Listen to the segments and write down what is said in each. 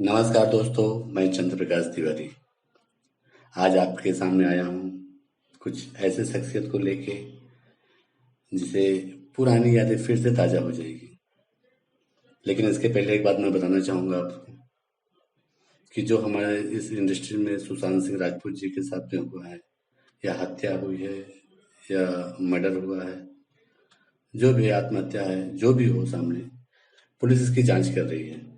नमस्कार दोस्तों, मैं चंद्र प्रकाश तिवारी आज आपके सामने आया हूँ कुछ ऐसे शख्सियत को लेके जिसे पुरानी यादें फिर से ताज़ा हो जाएगी। लेकिन इसके पहले एक बात मैं बताना चाहूँगा आपको कि जो हमारे इस इंडस्ट्री में सुशांत सिंह राजपूत जी के साथ में हुआ है, या हत्या हुई है या मर्डर हुआ है, जो भी आत्महत्या है, जो भी हो सामने, पुलिस इसकी जांच कर रही है।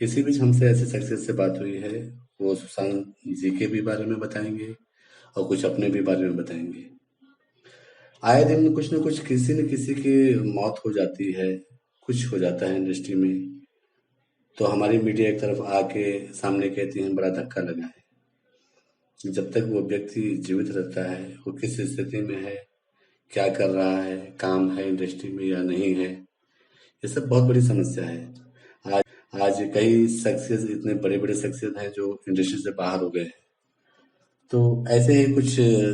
इसी बीच हमसे ऐसे शख्सियत से बात हुई है, वो सुशांत जी के भी बारे में बताएंगे और कुछ अपने भी बारे में बताएंगे। आए दिन कुछ न कुछ किसी न किसी की मौत हो जाती है, कुछ हो जाता है इंडस्ट्री में, तो हमारी मीडिया एक तरफ आके सामने कहती है बड़ा धक्का लगा है। जब तक वो व्यक्ति जीवित रहता है, वो किस स्थिति में है, क्या कर रहा है, काम है इंडस्ट्री में या नहीं है, ये सब बहुत बड़ी समस्या है। आज कई शख्सियत, इतने बड़े बड़े शख्सियत हैं जो इंडस्ट्री से बाहर हो गए हैं। तो ऐसे ही कुछ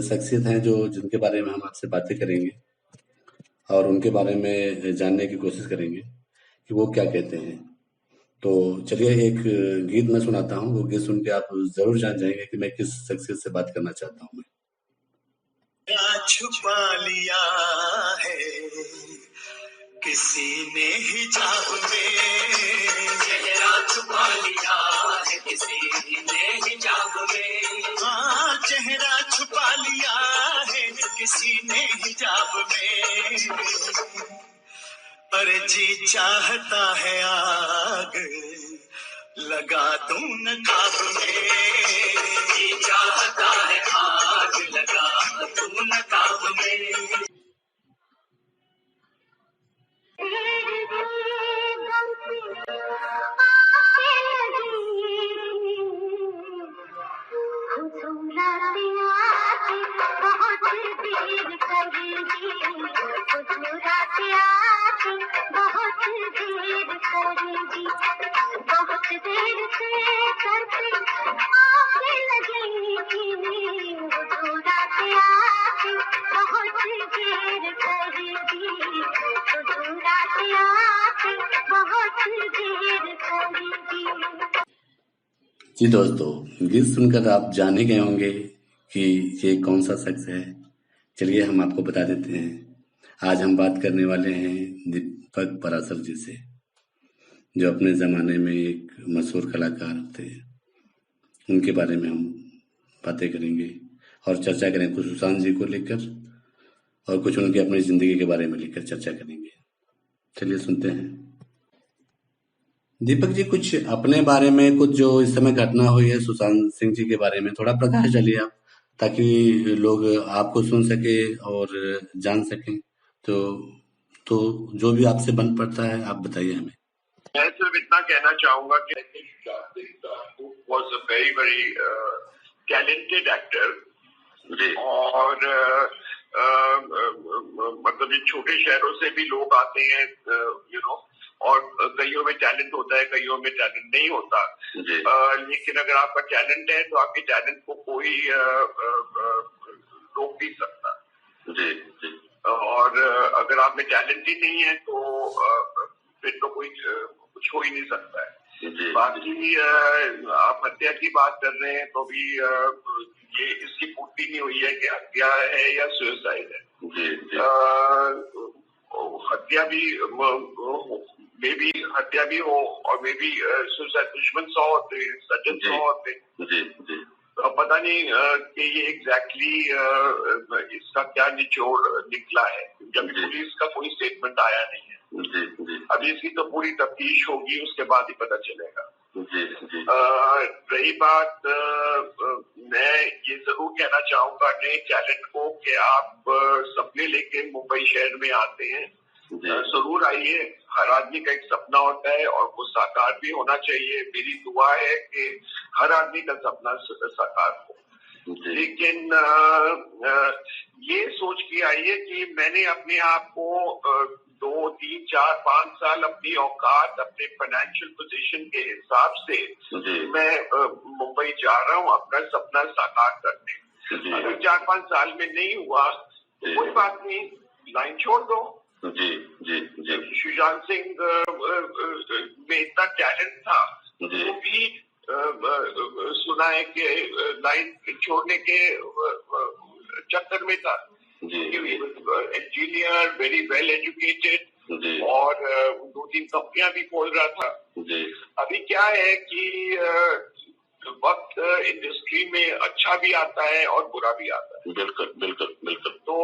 शख्सियत हैं जिनके बारे में हम आपसे बातें करेंगे और उनके बारे में जानने की कोशिश करेंगे कि वो क्या कहते हैं। तो चलिए एक गीत मैं सुनाता हूँ, वो गीत सुन के आप जरूर जान जाएंगे कि मैं किस शख्सियत से बात करना चाहता हूँ। मैं छुपा लिया है किसी ने हिजाब में, चेहरा छुपा लिया है किसी ने हिजाब में, हाँ चेहरा छुपा लिया है किसी ने हिजाब में। अरे जी चाहता है आग लगा दूं नकाब में, जी चाहता है आग लगा दूं नकाब में। जी दोस्तों, गीत सुनकर आप जान ही गए होंगे कि ये कौन सा शख्स है। चलिए हम आपको बता देते हैं। आज हम बात करने वाले हैं दीपक पराशर जी से, जो अपने ज़माने में एक मशहूर कलाकार थे। उनके बारे में हम बातें करेंगे और चर्चा करेंगे, कुछ सुशांत जी को लेकर और कुछ उनकी अपनी ज़िंदगी के बारे में लेकर चर्चा करेंगे। चलिए सुनते हैं। दीपक जी, कुछ अपने बारे में, कुछ जो इस समय घटना हुई है सुशांत सिंह जी के बारे में थोड़ा प्रकाश डालिए आप, ताकि लोग आपको सुन सके और जान सकें। तो जो भी आपसे बन पड़ता है आप बताइए हमें। मैं सिर्फ इतना कहना चाहूंगा कि was a very very talented actor और मतलब ये छोटे शहरों से भी लोग आते हैं और कईयों में टैलेंट होता है, कईयों में टैलेंट नहीं होता। लेकिन अगर आपका टैलेंट है तो आपके टैलेंट को कोई रोक नहीं सकता। और अगर आप में टैलेंट ही नहीं है तो फिर तो कोई कुछ हो ही नहीं सकता है। बाकी आप हत्या की बात कर रहे हैं तो भी ये इसकी पुष्टि नहीं हुई है कि हत्या है या सुसाइड है। हत्या भी मे बी हत्या भी हो और मे बी सुसाइड, दुश्मन 100 होते, सज्जन 100 होते। तो पता नहीं कि ये एग्जैक्टली इसका क्या निचोड़ निकला है, जब पुलिस का कोई स्टेटमेंट आया नहीं है। अभी इसकी तो पूरी तफ्तीश होगी, उसके बाद ही पता चलेगा। रही बात, मैं ये जरूर कहना चाहूंगा नए टैलेंट को कि आप सपने लेके मुंबई शहर में आते हैं, जरूर आइए। हर आदमी का एक सपना होता है और वो साकार भी होना चाहिए। मेरी दुआ है कि हर आदमी का सपना साकार हो। लेकिन ये सोच के आइए कि मैंने अपने आप को 2, 3, 4, 5 साल अपनी औकात, अपने फाइनेंशियल पोजीशन के हिसाब से मैं मुंबई जा रहा हूँ अपना सपना साकार करने। अगर 4-5 साल में नहीं हुआ तो कोई बात नहीं, लाइन छोड़ दो। सुशांत सिंह में इतना टैलेंट था وہ بھی سنا ہے کہ لائن چھوڑنے کے چکر میں تھا. انجینئر, ویری ویل ایجوکیٹڈ, اور 2-3 کمپنیاں بھی کھول رہا تھا. ابھی کیا ہے کہ وقت انڈسٹری میں اچھا بھی آتا ہے اور برا بھی آتا ہے. بالکل بالکل بالکل. تو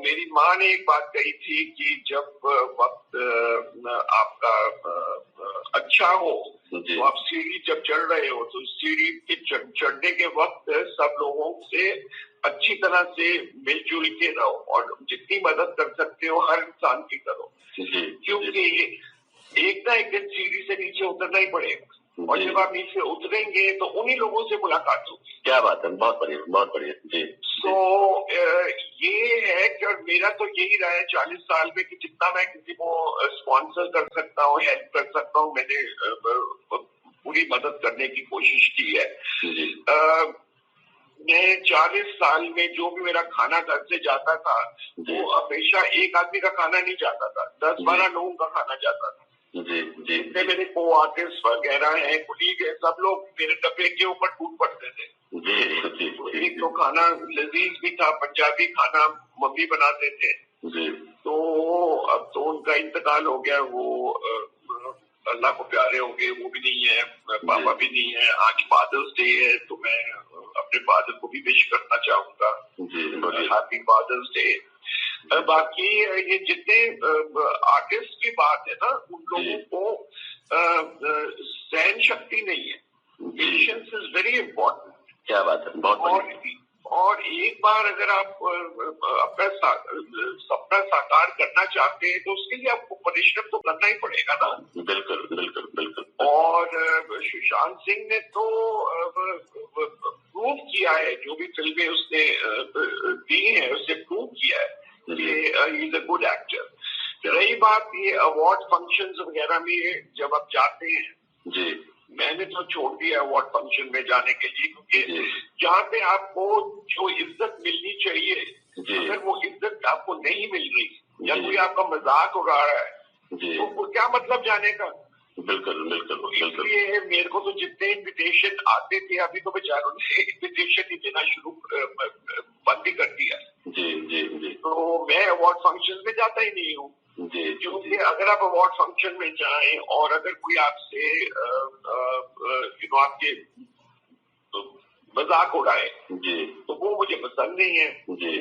میری ماں نے ایک بات کہی تھی کہ جب وقت آپ کا اچھا ہو تو آپ سیڑھی جب چڑھ رہے ہو تو سیڑھی کے چڑھنے کے وقت سب لوگوں سے اچھی طرح سے مل جل کے رہو اور جتنی مدد کر سکتے ہو ہر انسان کی کرو, کیونکہ ایک نہ ایک دن سیڑھی سے نیچے اترنا ہی پڑے گا, اور جب آپ نیچے اتریں گے تو انہی لوگوں سے ملاقات ہوگی. کیا بات ہے, بہت بڑھیا بہت بڑھیا. جی. تو یہ ہے کہ میرا تو یہی رہا ہے 40 سال میں کہ جتنا میں کسی کو اسپانسر کر سکتا ہوں, ہیلپ کر سکتا ہوں, میں نے پوری مدد کرنے کی کوشش کی ہے. میں 40 سال میں جو بھی میرا کھانا گھر سے جاتا تھا وہ ہمیشہ ایک آدمی کا کھانا نہیں جاتا تھا, 10-12 لوگوں کا کھانا جاتا تھا. جتنے میرے کو آرٹسٹ وغیرہ ہیں, کولیگ ہیں, سب لوگ میرے ڈبے کے اوپر ٹوٹ پڑتے تھے. ایک تو کھانا لذیذ بھی تھا, پنجابی کھانا ممی بناتے تھے. تو اب تو ان کا انتقال ہو گیا, وہ اللہ کو پیارے ہو گئے, وہ بھی نہیں ہے, پاپا بھی نہیں ہے. آج فادرس ڈے ہے تو میں اپنے فادر کو بھی وش کرنا چاہوں گا, ہیپی فادرس ڈے. باقی یہ جتنے آرٹسٹ کی بات ہے نا, ان لوگوں کو سہن شکتی نہیں ہے. Patience is very important. کیا بات ہے, بہت. اور ایک بار اگر آپ اپنا سپنا ساکار کرنا چاہتے ہیں تو اس کے لیے آپ کو پریشرم تو کرنا ہی پڑے گا نا. بالکل بالکل بالکل. اور سشانت سنگھ نے تو پروو کیا ہے, جو بھی فلمیں اس نے دی ہیں اسے پروو کیا ہے کہ ہی از اے گڈ ایکٹر. رہی بات یہ ایوارڈ فنکشنز وغیرہ میں جب آپ جاتے ہیں, میں نے تو چھوڑ دیا ایوارڈ فنکشن میں جانے کے لیے, کیونکہ جہاں پہ آپ کو جو عزت ملنی چاہیے اگر وہ عزت آپ کو نہیں مل رہی یا کوئی آپ کا مذاق اڑا رہا ہے تو کیا مطلب جانے کا. بالکل بالکل. اس لیے میرے کو تو جتنے انویٹیشن آتے تھے, ابھی تو بیچاروں نے انویٹیشن ہی دینا شروع بند ہی کر دیا. تو میں ایوارڈ فنکشن میں جاتا ہی نہیں ہوں, کیونکہ اگر آپ ایوارڈ فنکشن میں جائیں اور اگر کوئی آپ سے آپ کے مذاق اڑائے تو وہ مجھے پسند نہیں ہے,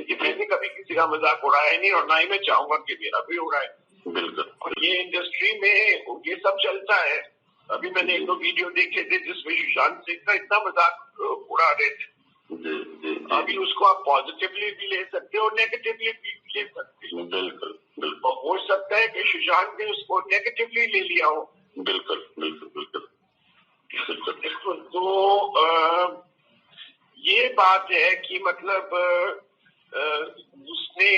کہ میں نے کبھی کسی کا مذاق اڑایا نہیں اور نہ ہی میں چاہوں گا کہ میرا بھی اڑائے. بالکل. اور یہ انڈسٹری میں یہ سب چلتا ہے. ابھی میں نے 1-2 ویڈیو دیکھے تھے جس میں سشانت سنگھ کا اتنا مذاق اڑا رہے تھے. ابھی اس کو آپ پازیٹیولی بھی لے سکتے ہو اور نیگیٹیولی بھی لے سکتے ہو. بالکل بالکل. ہو سکتا ہے کہ سشانت نے اس کو نیگیٹیولی لے لیا ہو. بالکل بالکل بالکل. تو یہ بات ہے کہ مطلب اس نے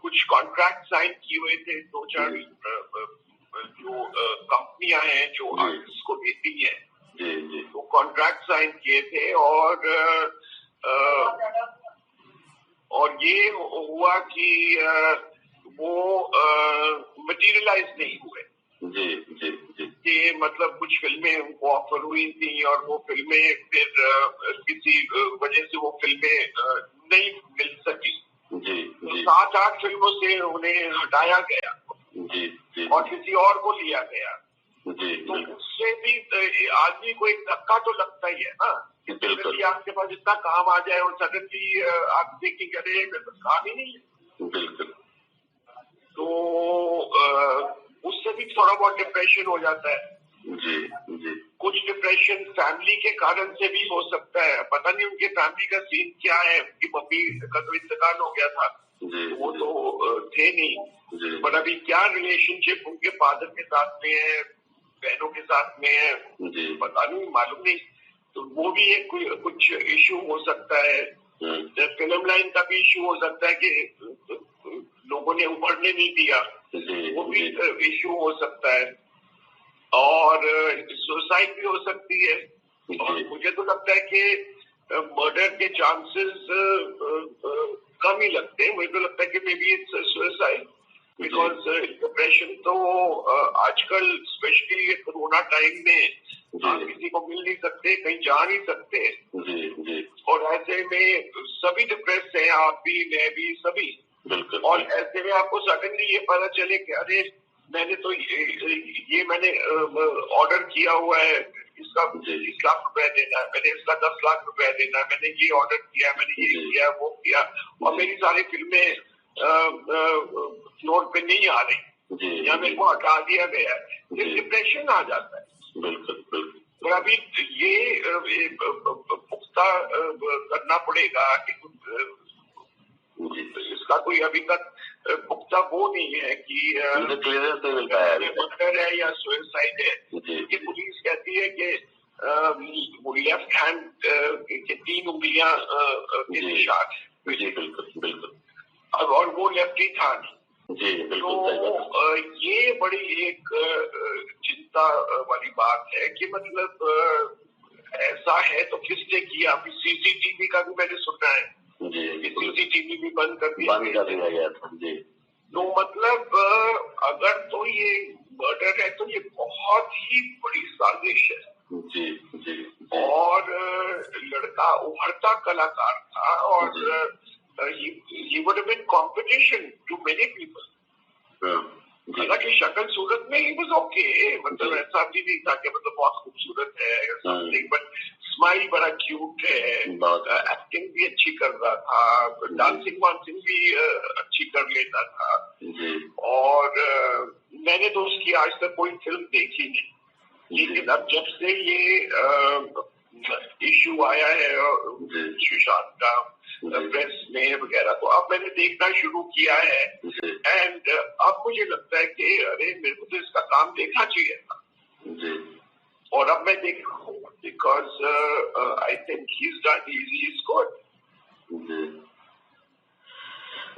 کچھ کانٹریکٹ سائن کیے ہوئے تھے, 2-4 جو کمپنیاں ہیں جو آرٹسٹ کو دیتی ہیں, تو کانٹریکٹ سائن کیے تھے اور یہ ہوا کہ وہ مٹیریلائز نہیں ہوئے. کہ مطلب کچھ فلمیں ان کو آفر ہوئی تھیں اور وہ فلمیں پھر کسی وجہ سے وہ فلمیں نہیں مل سکی. 7-8 فلموں سے انہیں ہٹایا گیا اور کسی اور کو لیا گیا. تو اس سے بھی آدمی کو ایک دھکا تو لگتا ہی ہے نا, کہ آپ کے پاس اتنا کام آ جائے اور سڈنلی آپ دیکھیں کرے کام ہی نہیں ہے. تو اس سے بھی تھوڑا بہت ڈپریشن ہو جاتا ہے. کچھ ڈپریشن فیملی کے کارن سے بھی ہو سکتا ہے. پتہ نہیں ان کے فیملی کا سین کیا ہے, ان کی ممی کا تو انتقال ہو گیا تھا, وہ تو تھے نہیں, پر ابھی کیا ریلیشن شپ ان کے فادر کے ساتھ میں ہے, بہنوں کے ساتھ میں ہے, پتہ نہیں, معلوم نہیں. تو وہ بھی ایک کچھ ایشو ہو سکتا ہے. فلم لائن کا بھی ایشو ہو سکتا ہے کہ لوگوں نے ابھرنے نہیں دیا, وہ بھی ایشو ہو سکتا ہے. اور سوسائڈ بھی ہو سکتی ہے. اور مجھے تو لگتا ہے کہ مرڈر کے چانسز کم ہی لگتے ہیں. مجھے تو لگتا ہے کہ maybe it's suicide. Because depression तो आजकल स्पेशली ये कोरोना टाइम में आप किसी को मिल नहीं सकते, कहीं जा नहीं सकते, और ऐसे में सभी डिप्रेस हैं, आप भी, मैं भी, सभी। और ऐसे में आपको सडनली ये पता चले कि अरे मैंने तो ये मैंने ऑर्डर किया हुआ है, इसका 20 लाख रुपए देना है, मैंने इसका 10 लाख रुपए देना है, मैंने ये ऑर्डर किया, मैंने ये किया, वो किया, और मेरी सारी फिल्में फ्लोर पे नहीं आ रही या मेरे को हटा दिया गया है, ये डिप्रेशन आ जाता है। और अभी ये पुख्ता करना पड़ेगा कि इसका कोई अभी तक पुख्ता वो नहीं है कि मर्डर है या सुसाइड है। कि पुलिस कहती है कि वो लेफ्ट हैंड के 3 उंगलियां के निशान है, और वो लेफ्टी था नहीं। तो ये बड़ी एक चिंता वाली बात है कि मतलब ऐसा है तो किसने किया। अभी सीसीटीवी का भी मैंने सुना है, सीसीटीवी भी बंद कर दिया गया था। तो मतलब अगर तो ये मर्डर है तो ये बहुत ही बड़ी साजिश है। और लड़का उभरता कलाकार था, और he would have been competition to many people. हालांकि शक्ल सूरत में ही was okay, मतलब ऐसा भी नहीं था कि मतलब बहुत खूबसूरत है something, but स्माइल बड़ा क्यूट है, एक्टिंग भी अच्छी कर रहा था, डांसिंग वांसिंग भी अच्छी कर लेता था। और मैंने तो उसकी आज तक कोई फिल्म देखी नहीं, लेकिन अब जब से ये इश्यू आया है सुशांत का प्रेस में वगैरह, तो अब मैंने देखना शुरू किया है। एंड अब मुझे लगता है कि अरे मेरे को तो इसका काम देखना चाहिए था, और अब मैं देख रहा हूँ, because I think he is good.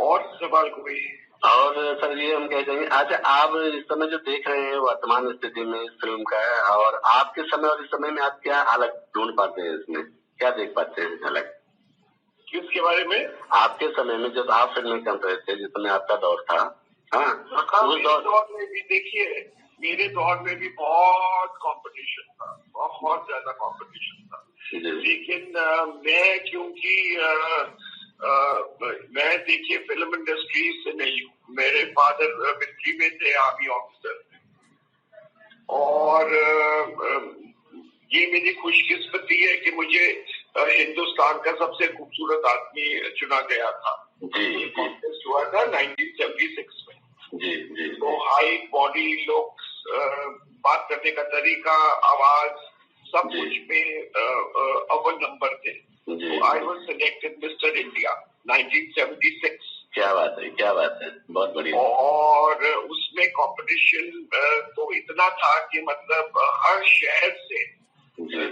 और सवाल कोई? और सर ये हम कह देंगे, अच्छा आप इस समय जो देख रहे हैं वर्तमान स्थिति में इस फिल्म का, और आपके समय और इस समय में आप क्या अलग ढूंढ पाते हैं, इसमें क्या देख पाते हैं अलग? किसके बारे में? आपके समय में जब आप फिल्में कर रहे थे, जिस समय आपका दौर था। उस दौर में भी देखिए, मेरे दौर में भी बहुत कंपटीशन था, बहुत ज्यादा कंपटीशन था। लेकिन मैं क्योंकि मैं देखिए फिल्म इंडस्ट्री से नहीं हूँ, मेरे फादर मिलिट्री में थे, आर्मी ऑफिसर थे, और ये मेरी खुशकिस्मती है कि मुझे हिंदुस्तान का सबसे खूबसूरत आदमी चुना गया था। कॉन्टेस्ट हुआ था 1976 में। तो हाइट, बॉडी, लुक्स, बात करने का तरीका, आवाज, सब कुछ में अव्वल नंबर थे। तो I was selected mister India 1976। क्या बात है, क्या बात है, बहुत बढ़िया। और उसमें कंपटीशन तो इतना था कि मतलब हर शहर से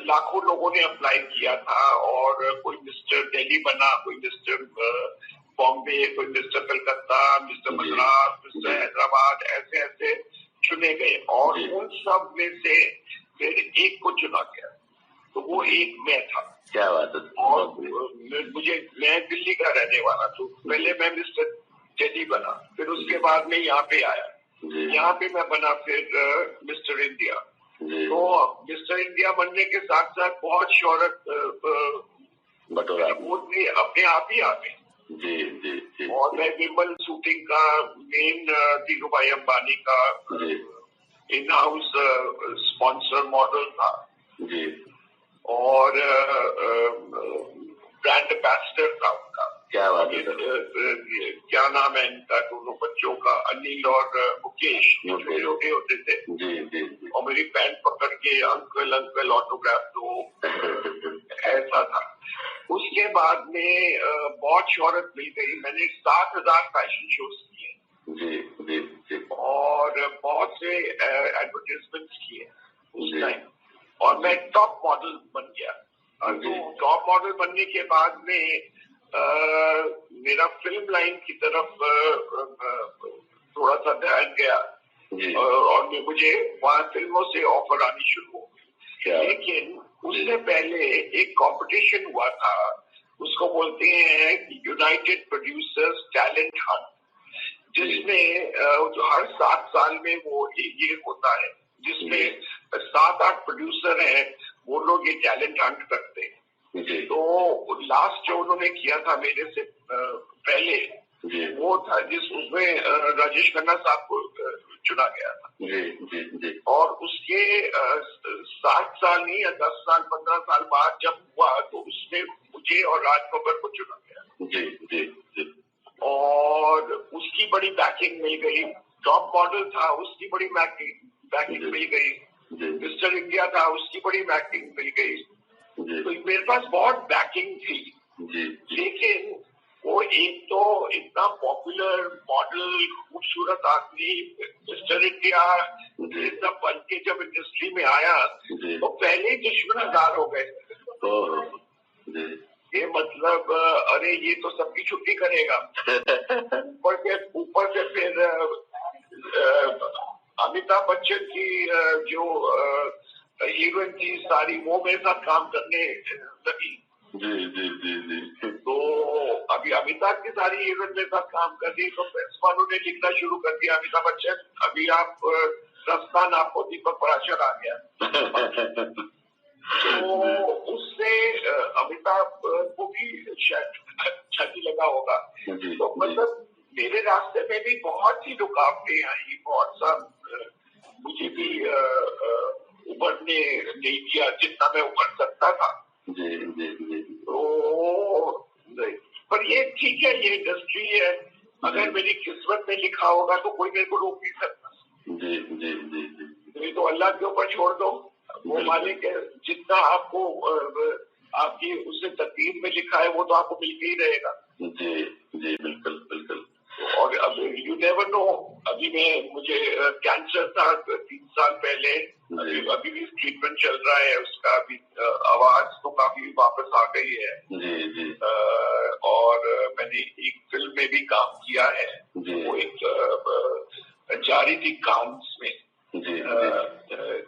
लाखों लोगों ने अप्लाई किया था, और कोई मिस्टर दिल्ली बना, कोई मिस्टर बॉम्बे, कोई mister Calcutta, mister Madras, mister Hyderabad, ऐसे ऐसे चुने गए, और उन सब में से फिर एक को चुना गया, तो वो एक मैं था। क्या बात है। और मैं दिल्ली का रहने वाला, तो पहले मैं मिस्टर दिल्ली बना, फिर उसके बाद में यहाँ पे आया, यहाँ पे मैं बना फिर मिस्टर इंडिया। तो मिस्टर इंडिया बनने के साथ साथ बहुत शोहरत बटोरा अपने आप ही आ गई। और मैं विमल शूटिंग का मेन धीरू भाई अंबानी का इन हाउस स्पॉन्सर मॉडल था, और ब्रांड एम्बेसडर था उनका। क्या बात है। क्या नाम है इनका, दोनों बच्चों का, अनिल और मुकेश, छोटे होते थे। और मेरी पैंट पकड़ के अंकल अंकल ऑटोग्राफ दो, ऐसा था। उसके बाद में बहुत शोहरत मिल गई, मैंने 7,000 फैशन शोज किए और बहुत से एडवर्टाइजमेंट्स किए उस टाइम, और मैं टॉप मॉडल बन गया। तो टॉप मॉडल बनने के बाद में मेरा फिल्म लाइन की तरफ थोड़ा सा ध्यान गया, और मुझे वहाँ फिल्मों से ऑफर आनी शुरू हो गई। लेकिन उससे पहले एक कंपटीशन हुआ था, उसको बोलते हैं यूनाइटेड प्रोड्यूसर्स टैलेंट हंट, جس میں جو ہر 7 سال میں وہ یہ ہوتا ہے جس میں 7-8 پروڈیوسر ہیں وہ لوگ یہ ٹیلنٹ ہنٹ کرتے ہیں. تو لاسٹ جو انہوں نے کیا تھا میرے سے پہلے وہ تھا اس میں راجیش کھنہ صاحب کو چنا گیا تھا. اور اس کے 7 سال نہیں یا 10 سال 15 سال بعد جب ہوا تو اس میں مجھے اور راج ببر کو چنا گیا. اور اس کی بڑی بیکنگ مل گئی. ٹاپ ماڈل تھا, اس کی بڑی بیکنگ مل گئی. مسٹر انڈیا تھا, اس کی بڑی بیکنگ مل گئی. تو میرے پاس بہت بیکنگ تھی. لیکن وہ ایک تو اتنا پاپولر ماڈل خوبصورت آدمی مسٹر انڈیا اتنا بن کے جب انڈسٹری میں آیا تو پہلے ہی دشمن ہزار ہو گئے. یہ مطلب ارے یہ تو سب کی چھٹی کرے گا. اوپر سے پھر امیتابھ بچن کی جو ہیروئن تھی ساری وہ میرے ساتھ کام کرنے لگی. تو ابھی امیتابھ کی ساری ہیروئن میرے ساتھ کام کر رہی تو پریس والوں نے لکھنا شروع کر دیا امیتابھ بچن ابھی آپ رستان آپ کو دیپک پراشر آ گیا. تو اس سے امیتابھ کو بھی شاید اچھا نہیں لگا ہوگا. تو مطلب میرے راستے میں بھی بہت سی رکاوٹیں آئی, بہت سا مجھے بھی ابھرنے نہیں دیا جتنا میں ابھر سکتا تھا. تو پر یہ ٹھیک ہے, یہ انڈسٹری ہے. اگر میری قسمت میں لکھا ہوگا تو کوئی میرے کو روک نہیں سکتا. تو اللہ کے اوپر چھوڑ دو, وہ مالک ہے. جتنا آپ کو آپ کی اس سے تقدیر میں لکھا ہے وہ تو آپ کو ملتے ہی رہے گا. بالکل بالکل. اور اب یو نیور نو. ابھی مجھے کینسر تھا 3 سال پہلے, ابھی بھی ٹریٹمنٹ چل رہا ہے اس کا. ابھی آواز تو کافی واپس آ گئی ہے. اور میں نے ایک فلم میں بھی کام کیا ہے, وہ ایک جاری تھی کانس میں,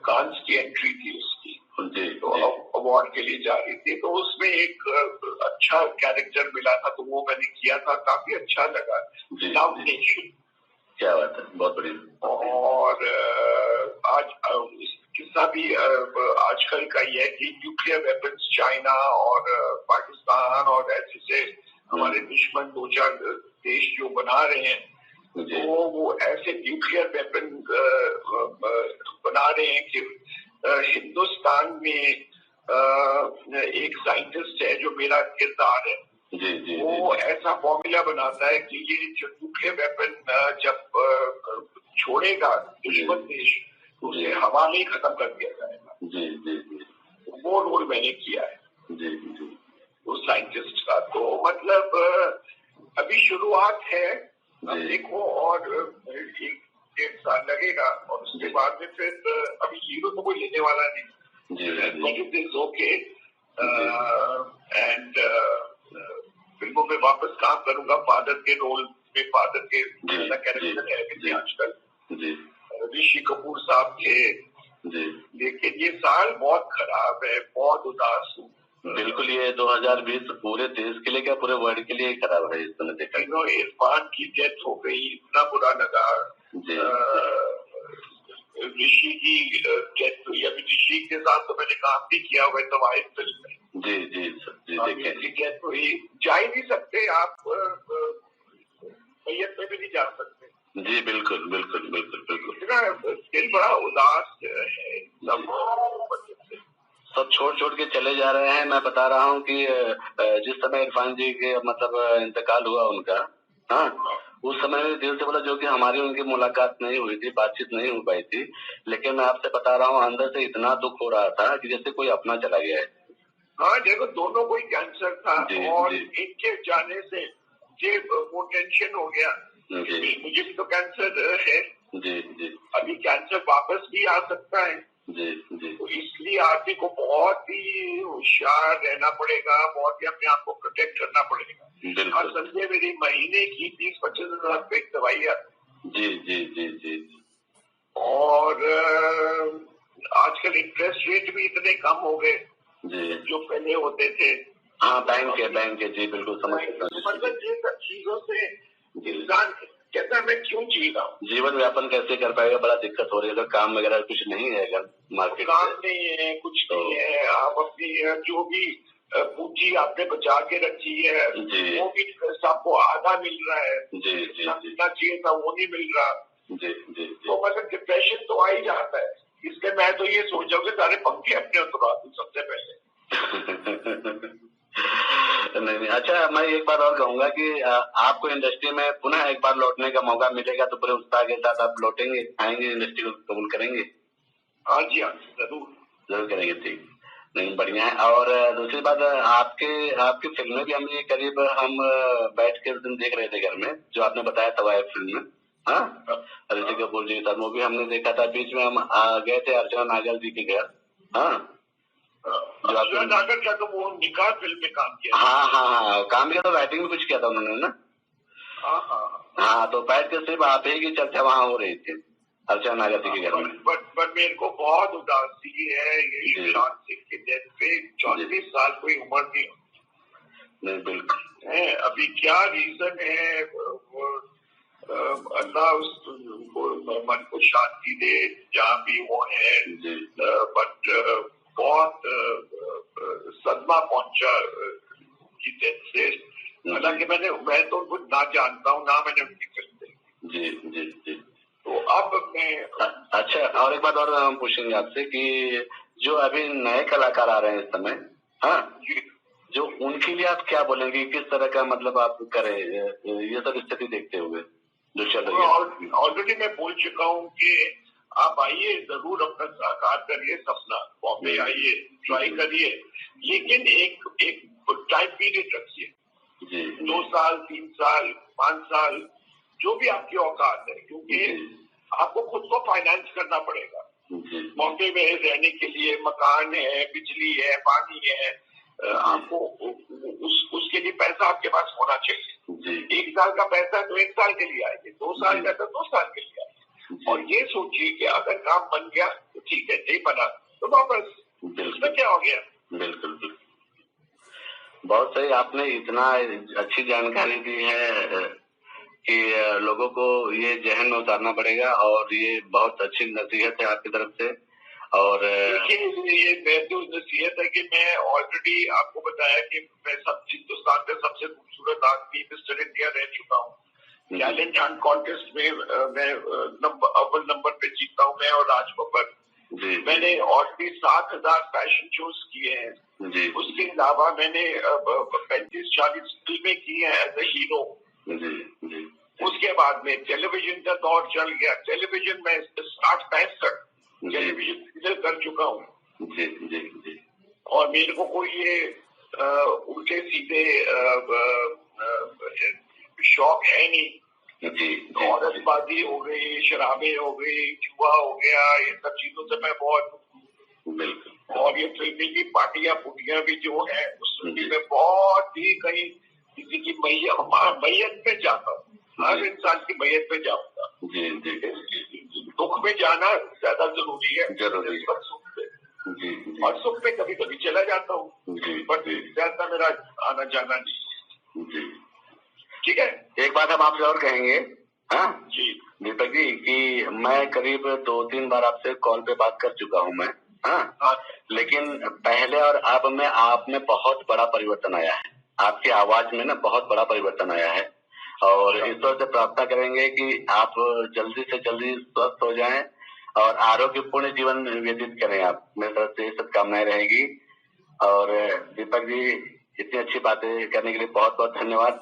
کانس کی انٹری تھی اس کی, تو اوارڈ کے لیے جا رہی تھی. تو اس میں ایک اچھا کیریکٹر ملا تھا تو وہ میں نے کیا تھا, کافی اچھا لگا. لو نیشن. کیا بات ہے, بہت بڑی. اور آج قصہ بھی آج کل کا یہ ہے کہ نیوکلیر ویپنس چائنا اور پاکستان اور ایسے سے ہمارے دشمن 2-4 دیش جو بنا رہے ہیں تو وہ ایسے نیوکلیر ویپن بنا رہے ہیں کہ ہندوستان میں ایک سائنٹسٹ ہے جو میرا کردار ہے, وہ ایسا فارمولا بناتا ہے کہ یہ جو نیوکلیر ویپن جب چھوڑے گا دشمن دیش اسے ہوا میں ہی ختم کر دیا جائے گا. وہ رول میں نے کیا ہے اس سائنٹسٹ کا. تو مطلب ابھی شروعات ہے, اب دیکھو اور 1-1.5 سال لگے گا اور اس کے بعد میں پھر ابھی ہیرو تو کوئی لینے والا نہیں. اینڈ فلموں میں واپس کام کروں گا فادر کے رول میں. فادر کے کیریکٹر ہے آج کل رشی کپور صاحب تھے. لیکن یہ سال بہت خراب ہے, بہت اداس ہوں. بالکل, یہ 2020 پورے دیش کے لیے کیا پورے ورلڈ کے لیے خراب ہے. اس طرح دیکھا عرفان کی ڈیتھ ہو گئی, اتنا برا لگا. رشی کی ڈیتھ ہوئی. ابھی رشی کے ساتھ تو میں نے کام بھی کیا ہوا ہے تواحد فلم میں. کی ڈیتھ ہوئی, جا ہی نہیں سکتے آپ, میت میں بھی نہیں جا سکتے. بالکل بالکل بالکل بالکل. دل بڑا اداس ہے. سب چھوڑ کے چلے جا رہے ہیں. میں بتا رہا ہوں کہ جس سمے عرفان جی کے مطلب انتقال ہوا ان کا, ہاں اس سمے دل سے بولا جو کہ ہماری ان کی ملاقات نہیں ہوئی تھی, بات چیت نہیں ہو پائی تھی, لیکن میں آپ سے بتا رہا ہوں اندر سے اتنا دکھ ہو رہا تھا کہ جیسے کوئی اپنا چلا گیا ہے. ہاں دیکھو دونوں کو ہی کینسر تھا اور ان کے جانے سے وہ ٹینشن ہو گیا. مجھے بھی تو کینسر ہے. ابھی کینسر واپس بھی آ سکتا ہے. تو اس لیے آدمی کو بہت ہی ہوشیار رہنا پڑے گا, بہت ہی اپنے آپ کو پروٹیکٹ کرنا پڑے گا. اور سمجھے میری مہینے کی 30-25 ہزار روپے کی دوائی آتی. اور آج کل انٹرسٹ ریٹ بھی اتنے کم ہو گئے جو پہلے ہوتے تھے. ہاں بینک کے. جی بالکل سمجھ سکتا ہوں. مطلب یہ سب چیزوں سے انسان कहता है मैं क्यों जी रहा हूँ, जीवन व्यापन कैसे कर पाएगा, बड़ा दिक्कत हो रही है, अगर काम वगैरह कुछ नहीं है, अगर मार्केट काम नहीं है, कुछ नहीं है, आप अपनी जो भी पूंजी आपने बचा के रखी है वो भी आपको आधा मिल रहा है, जितना चाहिए था वो नहीं मिल रहा, तो मतलब डिप्रेशन तो आ ही जाता है। इसलिए मैं तो ये सोच रहा हूँ कि सारे पंखे अपने उतरवा दूं सबसे पहले। नहीं, अच्छा, मैं एक बार और कहूंगा कि आपको इंडस्ट्री में पुनः एक बार लौटने का मौका मिलेगा तो पूरे उत्साह के साथ आप लौटेंगे, आएंगे, इंडस्ट्री को कबूल करेंगे? हाँ जी, हाँ, जरूर करेंगे। ठीक, नहीं, बढ़िया है। और दूसरी बात, आपकी फिल्में भी हम ये करीब हम बैठ के उस दिन देख रहे थे घर में, जो आपने बताया तवायफ फिल्म में, हाँ, ऋषि कपूर जी के साथ, वो भी हमने देखा था। बीच में हम गए थे अर्चना नागर जी के घर, हाँ, अर्चना नागर का तो वो निकाह फिल्म में काम किया। हाँ, काम किया, तो राइटिंग में कुछ किया था उन्होंने ना। हाँ, तो बैठ के सिर्फ आप ही की चर्चा वहाँ हो रही थी अर्चना नागर जी के घर में। बट मेरे को बहुत उदासी है ये सुशांत सिंह के डेथ पे। 34 साल कोई उम्र नहीं, बिल्कुल। अभी क्या रीजन है, अल्लाह उनको मन को शांति दे जहाँ भी वो है, बट बहुत सदमा पहुंचा उनकी डेथ से। हालांकि मैं तो उनको ना जानता हूँ, ना मैंने उनकी फिल्म देखी। जी। तो अब मैं अच्छा, और एक बात और हम पूछेंगे आपसे कि जो अभी नए कलाकार आ रहे हैं इस समय, हाँ, जो उनके लिए आप क्या बोलेंगे, किस तरह का मतलब आप करें ये सब स्थिति देखते हुए जो चल रही है? ऑलरेडी मैं बोल चुका हूँ कि आप आइए, जरूर अपना साकार करिए सपना, बॉम्बे आइए, ट्राई करिए, लेकिन एक टाइम पीरियड रखिए, 2 साल, 3 साल, 5 साल, जो भी आपकी औकात है, क्योंकि आपको खुद को फाइनेंस करना पड़ेगा। बॉम्बे में रहने के लिए मकान है, बिजली है, पानी है, आपको उसके लिए पैसा आपके पास होना चाहिए। 1 साल का पैसा तो 1 साल के लिए आएगी, 2 साल का तो 2 साल के लिए आएगी। और ये सोचिए कि अगर काम बन गया तो ठीक है, नहीं बना तो वापस, इसमें क्या हो गया। बिल्कुल, बहुत सही। आपने इतना अच्छी जानकारी दी है कि लोगों को ये जहन में उतारना पड़ेगा, और ये बहुत अच्छी नसीहत है आपकी तरफ से। और देखिए, ये महसूस नसीहत है कि मैं ऑलरेडी आपको बताया कि मैं हिंदुस्तान का सबसे खूबसूरत आदमी मिस्टर इंडिया रह चुका हूँ। टैलेंट हंट कॉन्टेस्ट में मैं अव्वल नंबर पे जीता हूँ, मैं और राज बब्बर। मैंने ऑलरेडी 7,000 फैशन शोज किए हैं। उसके अलावा मैंने 35-40 फिल्में की हैं एज ए हीरो। उसके बाद में टेलीविजन का दौर चल गया, टेलीविजन में 60-65 टेलीविजन सीरियल कर चुका हूँ। और मेरे को कोई ये उल्टे सीधे शौक है नहीं। औरतबाजी हो गई, शराबें हो गई, जुआ हो गया, ये सब चीजों से मैं बहुत, और ये फिल्मी की पार्टियां पुटियां भी जो है उसमें मैं बहुत ही कहीं किसी की मैयत पे जाता हूँ, हर इंसान की मैयत पे जाऊंगा। दुख में जाना ज्यादा जरूरी है, और सुख पे कभी कभी चला जाता हूँ, बट ज्यादा मेरा आना जाना नहीं। ठीक है, एक बात हम आपसे और कहेंगे, हाँ जी दीपक जी, कि मैं करीब 2-3 बार आपसे कॉल पे बात कर चुका हूँ मैं, हाँ, लेकिन पहले और अब में आप में बहुत बड़ा परिवर्तन आया है, आपकी आवाज में ना बहुत बड़ा परिवर्तन आया है। और ईश्वर से प्रार्थना करेंगे कि आप जल्दी से जल्दी स्वस्थ हो जाएं और आरोग्यपूर्ण जीवन व्यतीत करें। आप मेरी तरफ से शुभकामनाएं रहेगी। और दीपक जी, इतनी अच्छी बातें करने के लिए बहुत बहुत धन्यवाद,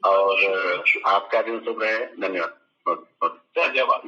और आपका दिन शुभ रहे। धन्यवाद। धन्यवाद।